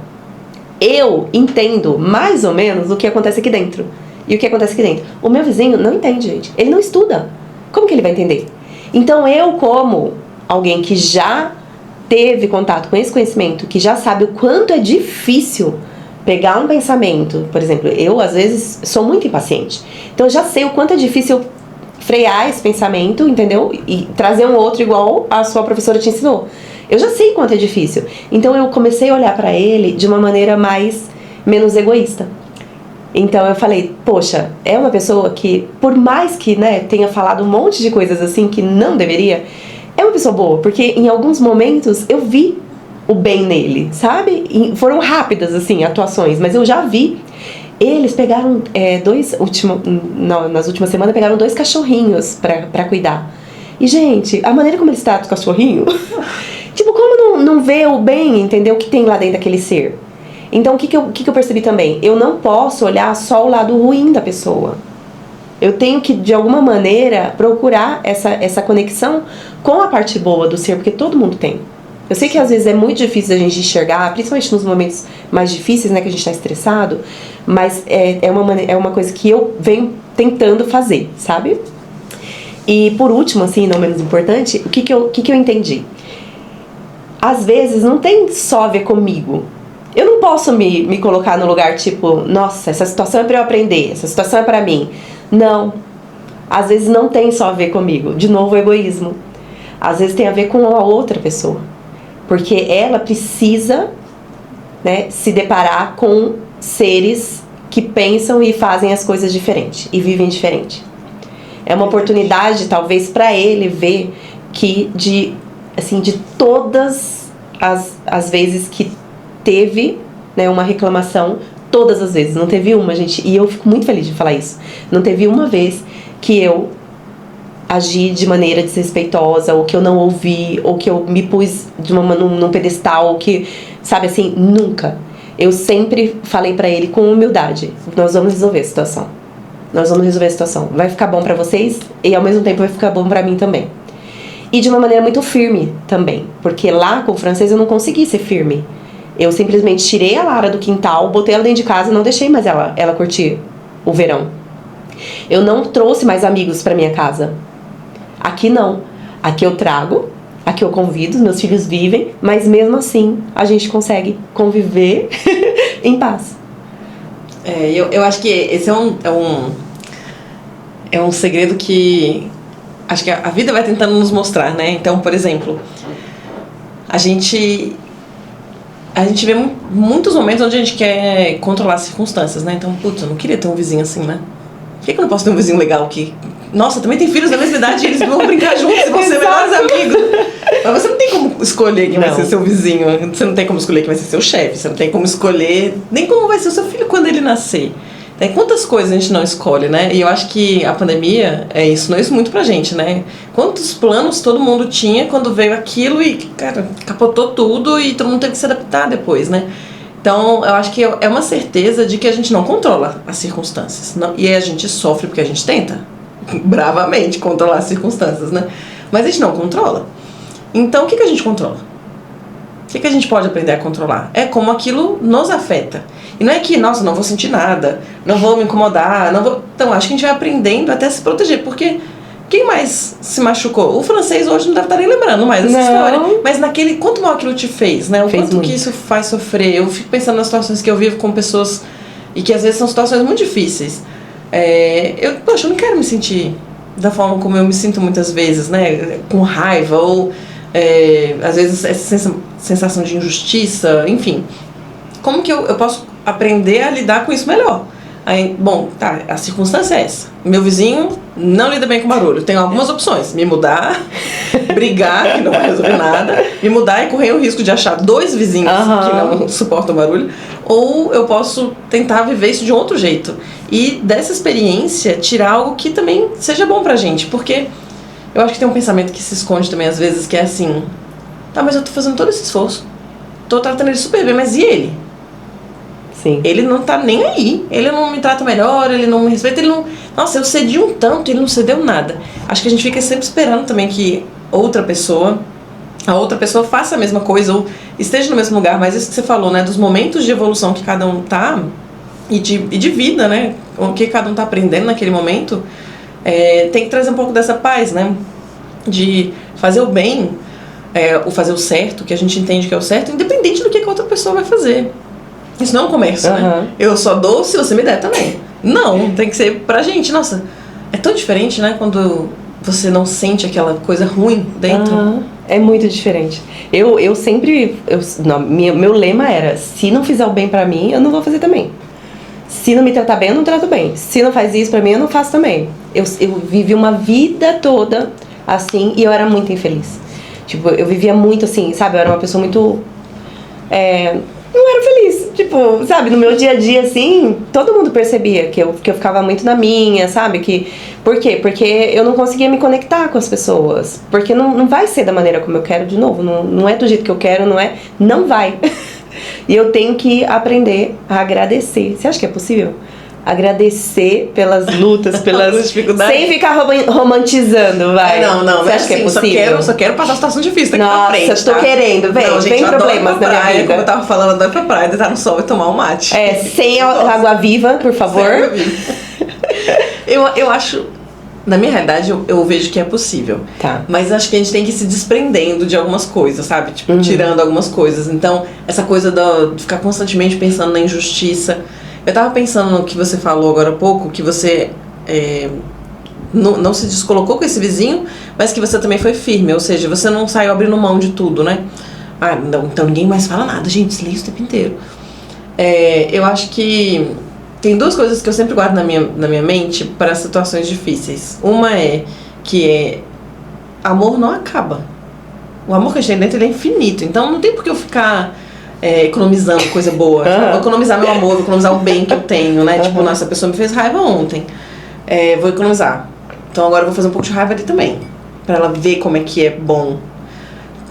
eu entendo mais ou menos o que acontece aqui dentro. E o que acontece aqui dentro? O meu vizinho não entende, gente. Ele não estuda. Como que ele vai entender? Então eu, como alguém que já teve contato com esse conhecimento, que já sabe o quanto é difícil pegar um pensamento, por exemplo, eu às vezes sou muito impaciente. Então eu já sei o quanto é difícil frear esse pensamento, entendeu? E trazer um outro igual a sua professora te ensinou. Eu já sei quanto é difícil. Então eu comecei a olhar pra ele de uma maneira menos egoísta. Então eu falei, poxa, é uma pessoa que, por mais que, né, tenha falado um monte de coisas assim que não deveria, é uma pessoa boa, porque em alguns momentos eu vi o bem nele, sabe? E foram rápidas, assim, atuações, mas eu já vi. Eles pegaram nas últimas semanas, pegaram 2 cachorrinhos pra cuidar. E, gente, a maneira como eles tratam os cachorrinhos, tipo, como não vê o bem, entendeu? O que tem lá dentro daquele ser. Então, o que eu percebi também? Eu não posso olhar só o lado ruim da pessoa. Eu tenho que, de alguma maneira, procurar essa conexão com a parte boa do ser, porque todo mundo tem. Eu sei que às vezes é muito difícil a gente enxergar, principalmente nos momentos mais difíceis, né, que a gente tá estressado, mas é uma coisa que eu venho tentando fazer, sabe? E por último, assim, não menos importante, o que eu entendi? Às vezes não tem só a ver comigo. Eu não posso me colocar no lugar tipo, nossa, essa situação é pra eu aprender, essa situação é pra mim. Não. Às vezes não tem só a ver comigo. De novo, o egoísmo. Às vezes tem a ver com a outra pessoa. Porque ela precisa, né, se deparar com seres que pensam e fazem as coisas diferente. E vivem diferente. É uma oportunidade, talvez, pra ele ver que de todas as vezes que teve, né, uma reclamação, todas as vezes, não teve uma, gente, e eu fico muito feliz de falar isso, não teve uma vez que eu agi de maneira desrespeitosa, ou que eu não ouvi, ou que eu me pus num pedestal, ou que, sabe assim, nunca. Eu sempre falei pra ele com humildade, nós vamos resolver a situação. Nós vamos resolver a situação. Vai ficar bom pra vocês e ao mesmo tempo vai ficar bom pra mim também. E de uma maneira muito firme também, porque lá com o francês eu não consegui ser firme. Eu simplesmente tirei a Lara do quintal, botei ela dentro de casa e não deixei mais ela curtir o verão. Eu não trouxe mais amigos pra minha casa. Aqui não. Aqui eu trago, aqui eu convido, meus filhos vivem, mas mesmo assim a gente consegue conviver em paz. Eu acho que esse é um segredo que acho que a vida vai tentando nos mostrar, né? Então, por exemplo, a gente vê muitos momentos onde a gente quer controlar as circunstâncias, né? Então, putz, eu não queria ter um vizinho assim, né? Por que eu não posso ter um vizinho legal que... Nossa, também tem filhos da mesma idade e eles vão brincar juntos e vão ser melhores amigos. Mas você não tem como escolher quem vai ser seu vizinho. Você não tem como escolher quem vai ser seu chefe. Você não tem como escolher nem como vai ser o seu filho quando ele nascer. Quantas coisas a gente não escolhe, né? E eu acho que a pandemia ensinou isso muito pra gente, né? Quantos planos todo mundo tinha quando veio aquilo e, cara, capotou tudo e todo mundo teve que se adaptar depois, né? Então, eu acho que é uma certeza de que a gente não controla as circunstâncias. E aí a gente sofre porque a gente tenta bravamente controlar as circunstâncias, né? Mas a gente não controla. Então, o que a gente controla? O que a gente pode aprender a controlar? É como aquilo nos afeta. E não é que, nossa, não vou sentir nada, não vou me incomodar, não vou... Então, acho que a gente vai aprendendo até se proteger, porque quem mais se machucou? O francês hoje não deve estar nem lembrando mais dessa história. Mas naquele... Quanto mal aquilo te fez, né? O quanto que isso faz sofrer. Eu fico pensando nas situações que eu vivo com pessoas e que às vezes são situações muito difíceis. Eu não quero me sentir da forma como eu me sinto muitas vezes, né? Com raiva ou... às vezes essa sensação de injustiça, enfim. Como que eu posso aprender a lidar com isso melhor? Aí, bom, tá, a circunstância é essa. Meu vizinho não lida bem com barulho. Tenho algumas opções. Me mudar, brigar, que não vai resolver nada. Me mudar e correr o risco de achar 2 vizinhos que não suportam barulho. Ou eu posso tentar viver isso de um outro jeito. E dessa experiência, tirar algo que também seja bom pra gente. Porque eu acho que tem um pensamento que se esconde também às vezes, que é assim... Tá, mas eu tô fazendo todo esse esforço. Tô tratando ele super bem, mas e ele? Sim. Ele não tá nem aí. Ele não me trata melhor, ele não me respeita, ele não... Nossa, eu cedi um tanto e ele não cedeu nada. Acho que a gente fica sempre esperando também que outra pessoa a outra pessoa faça a mesma coisa ou esteja no mesmo lugar, mas isso que você falou, né, dos momentos de evolução que cada um tá e de vida, né, o que cada um tá aprendendo naquele momento, tem que trazer um pouco dessa paz, né, de fazer o bem, ou fazer o certo, que a gente entende que é o certo, independente do que a outra pessoa vai fazer. Isso não é um comércio, né? Eu só dou se você me der também. Não, tem que ser pra gente. Nossa, é tão diferente, né, quando você não sente aquela coisa ruim dentro. É muito diferente. Eu sempre... meu lema era, se não fizer o bem pra mim, eu não vou fazer também. Se não me tratar bem, eu não trato bem. Se não faz isso pra mim, eu não faço também. Eu vivi uma vida toda assim e eu era muito infeliz. Tipo, eu vivia muito assim, sabe? Eu era uma pessoa muito... não era feliz. Tipo, sabe? No meu dia a dia, assim, todo mundo percebia que eu ficava muito na minha, sabe? Por quê? Porque eu não conseguia me conectar com as pessoas. Porque não vai ser da maneira como eu quero de novo. Não é do jeito que eu quero, não vai. E eu tenho que aprender a agradecer. Você acha que é possível? Agradecer pelas lutas, pelas dificuldades. Sem ficar romantizando, vai. Não, Você acha que é possível? Só quero passar a situação difícil daqui Nossa, pra frente. Nossa, eu tô querendo, vem. Não, gente, vem problemas na minha vida. Como eu tava falando, adoro pra praia, deitar no sol e tomar um mate. Sem água viva, por favor. Sem água viva. eu acho... Na minha realidade, eu vejo que é possível. Tá. Mas acho que a gente tem que ir se desprendendo de algumas coisas, sabe? Tipo, tirando algumas coisas. Então, essa coisa de ficar constantemente pensando na injustiça. Eu tava pensando no que você falou agora há pouco, que você não se descolocou com esse vizinho, mas que você também foi firme. Ou seja, você não saiu abrindo mão de tudo, né? Não, então ninguém mais fala nada, gente. Se liga o tempo inteiro. Eu acho que... Tem duas coisas que eu sempre guardo na minha mente para situações difíceis. Uma é que amor não acaba. O amor que a gente tem dentro ele é infinito. Então não tem por que eu ficar economizando coisa boa. Vou economizar meu amor, vou economizar o bem que eu tenho, né? Tipo, nossa, a pessoa me fez raiva ontem. Vou economizar. Então agora eu vou fazer um pouco de raiva ali também. Pra ela ver como é que é bom.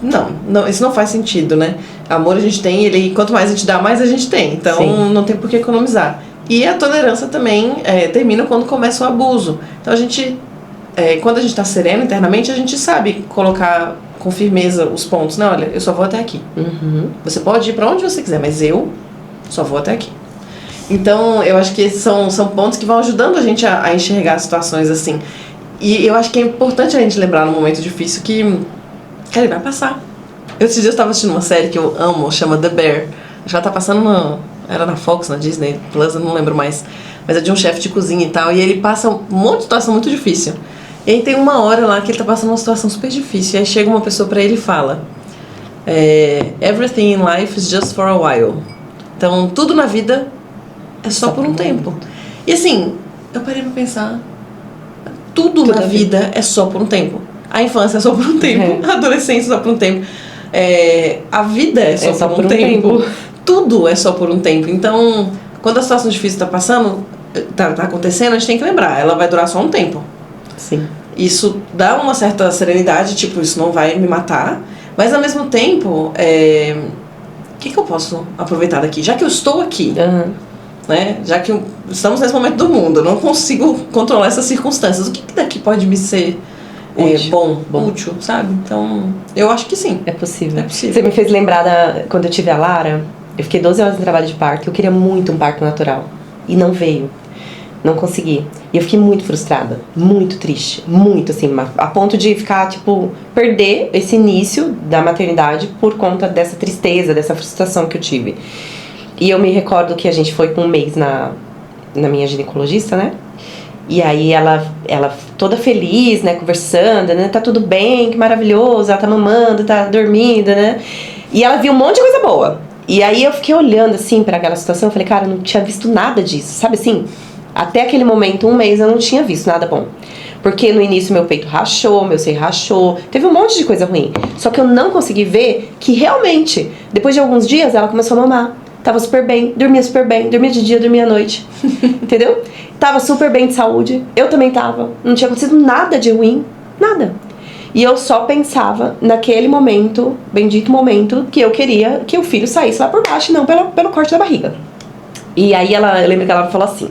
Não, isso não faz sentido, né? Amor a gente tem, quanto mais a gente dá, mais a gente tem. Então Sim. Não tem por que economizar. E a tolerância também termina quando começa o abuso. Então a gente, quando a gente tá sereno internamente, a gente sabe colocar com firmeza os pontos, né? Olha, eu só vou até aqui. Você pode ir pra onde você quiser, mas eu só vou até aqui. Então eu acho que esses são pontos que vão ajudando a gente a enxergar situações assim. E eu acho que é importante a gente lembrar no momento difícil que, cara, vai passar. Esses dias eu estava assistindo uma série que eu amo, chama The Bear. Já tá passando era na Fox, na Disney Plus, eu não lembro mais. Mas é de um chefe de cozinha e tal. E ele passa um monte de situação muito difícil. E aí tem uma hora lá que ele tá passando uma situação super difícil. E aí chega uma pessoa pra ele e fala: Everything in life is just for a while. Então tudo na vida é só por um tempo. E assim, eu parei pra pensar: tudo na vida é só por um tempo. A infância é só por um tempo. A adolescência é só por um tempo. A vida é só por um tempo. Tudo é só por um tempo. Então, quando a situação difícil tá passando, tá acontecendo, a gente tem que lembrar, ela vai durar só um tempo. Sim. Isso dá uma certa serenidade, tipo, isso não vai me matar, mas ao mesmo tempo, o que eu posso aproveitar daqui? Já que eu estou aqui, né? Já que estamos nesse momento do mundo, eu não consigo controlar essas circunstâncias, o que daqui pode me ser útil, sabe? Então, eu acho que sim. É possível. É possível. Você me fez lembrar quando eu tive a Lara, eu fiquei 12 horas em trabalho de parto, eu queria muito um parto natural. E não veio. Não consegui. E eu fiquei muito frustrada, muito triste, muito assim, a ponto de ficar, tipo, perder esse início da maternidade por conta dessa tristeza, dessa frustração que eu tive. E eu me recordo que a gente foi com um mês na minha ginecologista, né? E aí ela toda feliz, né, conversando, né, tá tudo bem, que maravilhoso, ela tá mamando, tá dormindo, né? E ela viu um monte de coisa boa. E aí eu fiquei olhando assim pra aquela situação, eu falei, cara, eu não tinha visto nada disso, sabe assim? Até aquele momento, um mês, eu não tinha visto nada bom. Porque no início meu peito rachou, meu seio rachou, teve um monte de coisa ruim. Só que eu não consegui ver que realmente, depois de alguns dias, ela começou a mamar. Tava super bem, dormia de dia, dormia à noite. Entendeu? Tava super bem de saúde, eu também tava. Não tinha acontecido nada de ruim, nada. E eu só pensava naquele momento, bendito momento, que eu queria que o filho saísse lá por baixo, não pelo corte da barriga. E aí eu lembro que ela falou assim,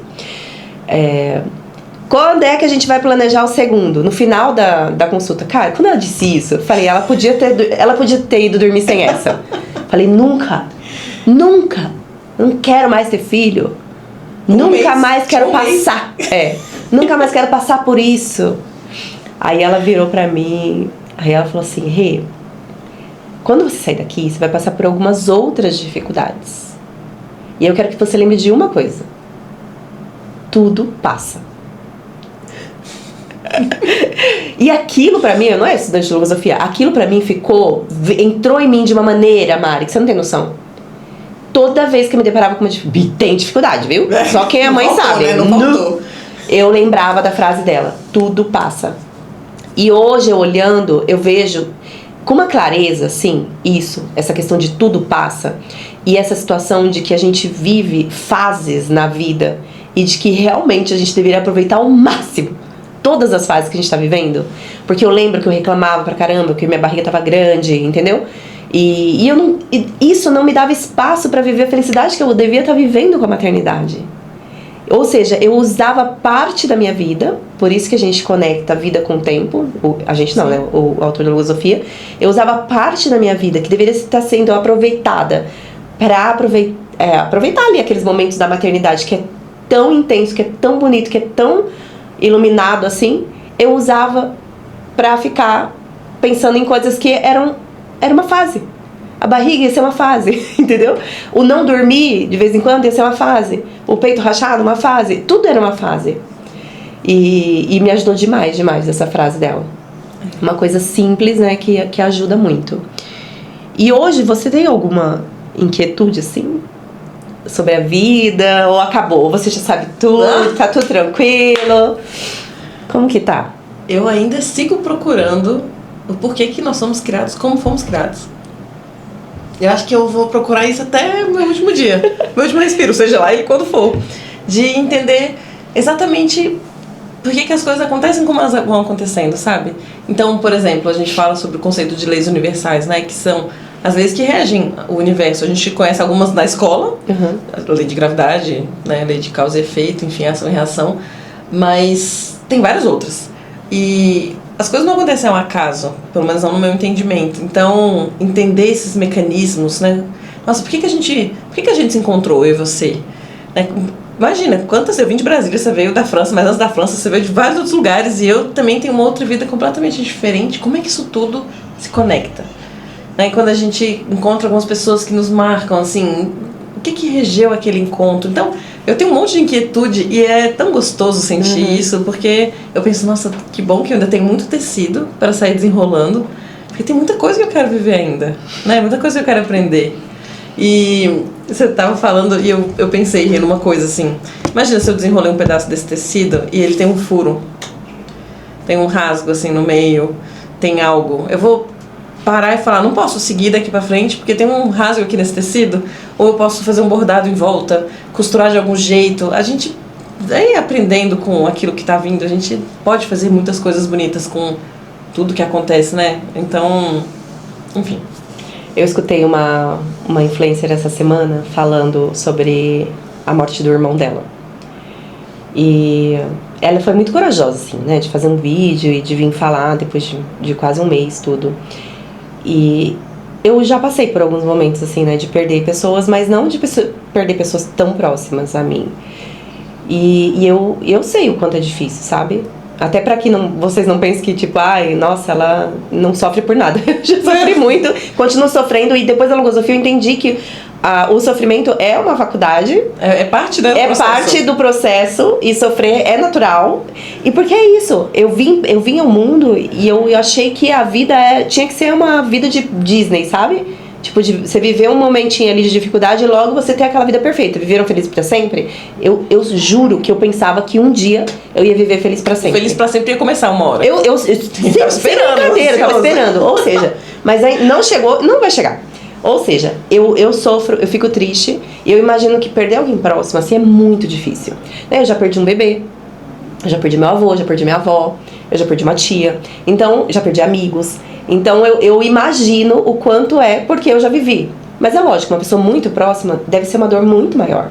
Quando é que a gente vai planejar o segundo? No final da consulta. Cara, quando ela disse isso, eu falei, ela podia ter ido dormir sem essa. Falei, nunca. Eu não quero mais ter filho. Nunca mais quero passar. Nunca mais quero passar por isso. Aí ela virou pra mim, aí ela falou assim, Rê, quando você sair daqui, você vai passar por algumas outras dificuldades. E eu quero que você lembre de uma coisa. Tudo passa. E aquilo pra mim, eu não era estudante de filosofia, aquilo pra mim entrou em mim de uma maneira, Mari, que você não tem noção. Toda vez que eu me deparava com uma dificuldade, tem dificuldade, viu? Só quem é mãe sabe. Né? Não faltou. Eu lembrava da frase dela, tudo passa. E hoje, eu olhando, eu vejo com uma clareza, assim, essa questão de tudo passa, e essa situação de que a gente vive fases na vida, e de que realmente a gente deveria aproveitar ao máximo todas as fases que a gente tá vivendo. Porque eu lembro que eu reclamava pra caramba, que minha barriga tava grande, entendeu? E isso não me dava espaço pra viver a felicidade que eu devia estar vivendo com a maternidade. Ou seja, eu usava parte da minha vida, por isso que a gente conecta a vida com o tempo, a gente não, né? O autor da filosofia. Eu usava parte da minha vida que deveria estar sendo aproveitada pra aproveitar ali aqueles momentos da maternidade que é tão intenso, que é tão bonito, que é tão iluminado assim. Eu usava pra ficar pensando em coisas que era uma fase. A barriga ia ser uma fase, entendeu? O não dormir de vez em quando ia ser uma fase. O peito rachado, uma fase. Tudo era uma fase. E me ajudou demais essa frase dela. Uma coisa simples, né, que ajuda muito. E hoje você tem alguma inquietude, assim, sobre a vida? Ou acabou? Ou você já sabe tudo? Tá tudo tranquilo? Como que tá? Eu ainda sigo procurando o porquê que nós somos criados como fomos criados. Eu acho que eu vou procurar isso até o meu último dia. Meu último respiro, seja lá ele quando for. De entender exatamente por que as coisas acontecem como elas vão acontecendo, sabe? Então, por exemplo, a gente fala sobre o conceito de leis universais, né? Que são as leis que regem o universo. A gente conhece algumas na escola. A lei de gravidade, né? A lei de causa e efeito, enfim, ação e reação. Mas tem várias outras. E as coisas não acontecem ao acaso, pelo menos não no meu entendimento. Então, entender esses mecanismos, né? Nossa, por que a gente se encontrou, eu e você? Né? Imagina, eu vim de Brasília, você veio da França, mas antes da França você veio de vários outros lugares e eu também tenho uma outra vida completamente diferente. Como é que isso tudo se conecta? Né? E quando a gente encontra algumas pessoas que nos marcam, assim, o que regeu aquele encontro? Então, eu tenho um monte de inquietude e é tão gostoso sentir isso, porque eu penso, nossa, que bom que eu ainda tenho muito tecido para sair desenrolando, porque tem muita coisa que eu quero viver ainda, né? Muita coisa que eu quero aprender. E você estava falando e eu pensei numa coisa assim, imagina se eu desenrolei um pedaço desse tecido e ele tem um furo, tem um rasgo assim no meio, tem algo, eu vou parar e falar, não posso seguir daqui pra frente porque tem um rasgo aqui nesse tecido, ou eu posso fazer um bordado em volta, costurar de algum jeito. A gente aí aprendendo com aquilo que tá vindo, a gente pode fazer muitas coisas bonitas com tudo que acontece, né? Então, enfim. Eu escutei uma influencer essa semana falando sobre a morte do irmão dela. E ela foi muito corajosa, assim, né? De fazer um vídeo e de vir falar depois de quase um mês, tudo. E eu já passei por alguns momentos, assim, né? De perder pessoas, mas não de perder pessoas tão próximas a mim. E eu sei o quanto é difícil, sabe? Até pra que vocês não pensem que, tipo, ai, nossa, ela não sofre por nada. Eu já sofri muito, continuo sofrendo. E depois da logosofia eu entendi que o sofrimento é uma faculdade. É parte do processo. É parte do processo. E sofrer é natural. E porque é isso. Eu vim ao mundo e eu achei que a vida tinha que ser uma vida de Disney, sabe? Tipo, você viver um momentinho ali de dificuldade e logo você ter aquela vida perfeita. Viveram felizes pra sempre? Eu juro que eu pensava que um dia eu ia viver feliz pra sempre. Feliz pra sempre ia começar uma hora. Eu tava esperando. Ou seja, mas aí não chegou, não vai chegar. Ou seja, eu sofro, eu fico triste. E eu imagino que perder alguém próximo, assim, é muito difícil. Eu já perdi um bebê. Eu já perdi meu avô, já perdi minha avó. Eu já perdi uma tia. Então, já perdi amigos. Então eu imagino o quanto é, porque eu já vivi. Mas é lógico, uma pessoa muito próxima deve ser uma dor muito maior.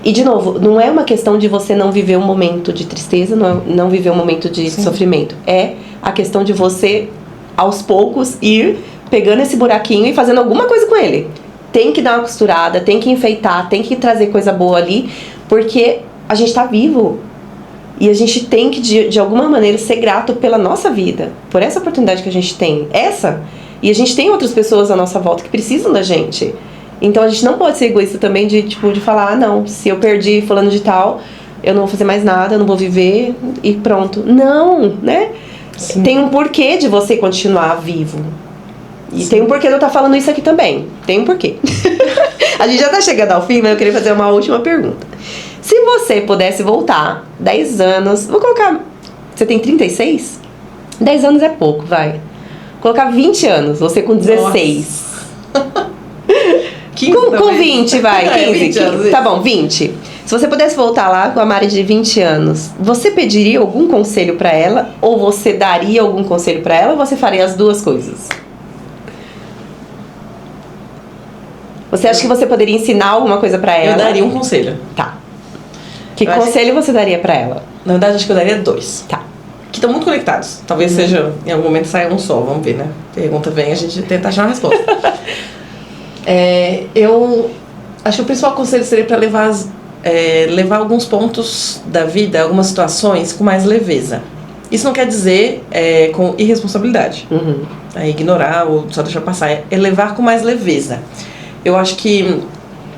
E, de novo, não é uma questão de você não viver um momento de tristeza, não viver um momento de sofrimento. É a questão de você, aos poucos, ir pegando esse buraquinho e fazendo alguma coisa com ele. Tem que dar uma costurada, tem que enfeitar, tem que trazer coisa boa ali, porque a gente tá vivo. E a gente tem que, de alguma maneira, ser grato pela nossa vida, por essa oportunidade que a gente tem. E a gente tem outras pessoas à nossa volta que precisam da gente. Então a gente não pode ser egoísta também de falar, não, se eu perdi fulano de tal, eu não vou fazer mais nada, eu não vou viver e pronto. Não, né? Sim. Tem um porquê de você continuar vivo. E tem um porquê de eu estar falando isso aqui também. Tem um porquê. A gente já tá chegando ao fim, mas eu queria fazer uma última pergunta. Se você pudesse voltar 10 anos... Vou colocar... Você tem 36? 10 anos é pouco, vai. Vou colocar 20 anos, você com 16. 15 com 20, vai. 15, 20 anos. Tá bom, 20. Se você pudesse voltar lá com a Mari de 20 anos, você pediria algum conselho pra ela? Ou você daria algum conselho pra ela? Ou você faria as duas coisas? Você acha que você poderia ensinar alguma coisa pra ela? Eu daria um conselho. Tá. Que conselho você daria pra ela? Na verdade, acho que eu daria 2. Tá. Que estão muito conectados. Talvez seja, em algum momento saia um só, vamos ver, né? Pergunta vem, a gente tenta achar uma resposta. Eu acho que o principal conselho seria para levar alguns pontos da vida, algumas situações, com mais leveza. Isso não quer dizer com irresponsabilidade. Uhum. Ignorar ou só deixar passar. É levar com mais leveza. Eu acho que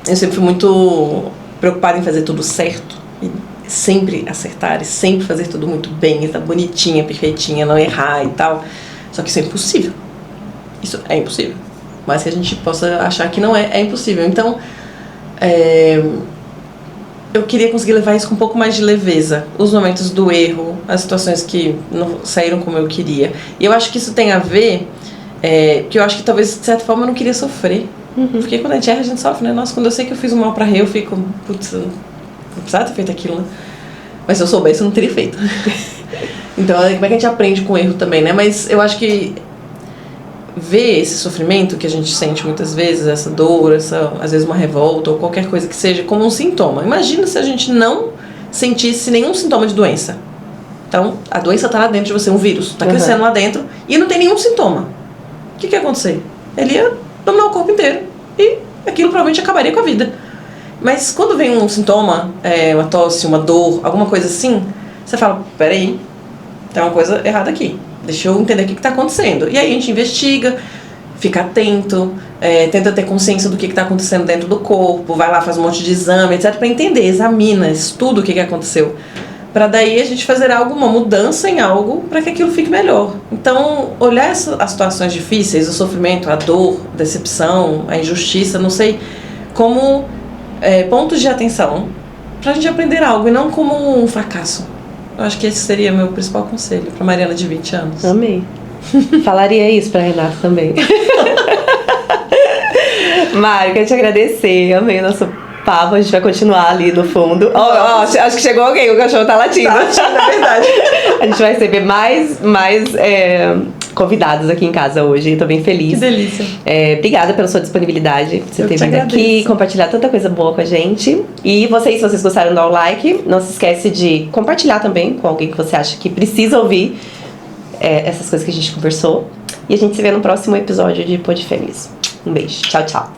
eu sempre fui muito preocupada em fazer tudo certo. E sempre acertar e sempre fazer tudo muito bem, estar bonitinha, perfeitinha, não errar e tal. Só que isso é impossível. Isso é impossível. Mas que a gente possa achar que não é impossível. Então, eu queria conseguir levar isso com um pouco mais de leveza. Os momentos do erro, as situações que não saíram como eu queria. E eu acho que isso tem a ver, que eu acho que talvez, de certa forma, eu não queria sofrer. Uhum. Porque quando a gente erra, a gente sofre, né? Nossa, quando eu sei que eu fiz um mal pra Rê, eu fico, putz, não precisava ter feito aquilo, né? Mas se eu soubesse, eu não teria feito. Então, como é que a gente aprende com o erro também, né? Mas eu acho que ver esse sofrimento que a gente sente muitas vezes, essa dor, às vezes uma revolta ou qualquer coisa que seja, como um sintoma. Imagina se a gente não sentisse nenhum sintoma de doença. Então, a doença está lá dentro de você, um vírus, está crescendo lá dentro e não tem nenhum sintoma. O que ia acontecer? Ele ia dominar o corpo inteiro e aquilo provavelmente acabaria com a vida. Mas quando vem um sintoma, uma tosse, uma dor, alguma coisa assim, você fala, peraí, tem uma coisa errada aqui. Deixa eu entender o que está acontecendo. E aí a gente investiga, fica atento, tenta ter consciência do que está acontecendo dentro do corpo, vai lá, faz um monte de exame, etc. Para entender, examina, estuda o que aconteceu. Para daí a gente fazer alguma mudança em algo para que aquilo fique melhor. Então, olhar as situações difíceis, o sofrimento, a dor, a decepção, a injustiça, não sei, como pontos de atenção para a gente aprender algo e não como um fracasso. Eu acho que esse seria meu principal conselho para Mariana de 20 anos. Amei. Falaria isso para Renata também. Mari, quero te agradecer. Amei o nosso papo. A gente vai continuar ali no fundo. Acho que chegou alguém, o cachorro tá latindo. Tá latindo, é verdade. A gente vai receber mais convidados aqui em casa hoje. Tô bem feliz. Que delícia. Obrigada pela sua disponibilidade, por você ter vindo agradeço. aqui, compartilhar tanta coisa boa com a gente. E se vocês gostaram, dá o like. Não se esquece de compartilhar também com alguém que você acha que precisa ouvir essas coisas que a gente conversou. E a gente se vê no próximo episódio de Pod Fêmeas. Um beijo. Tchau, tchau.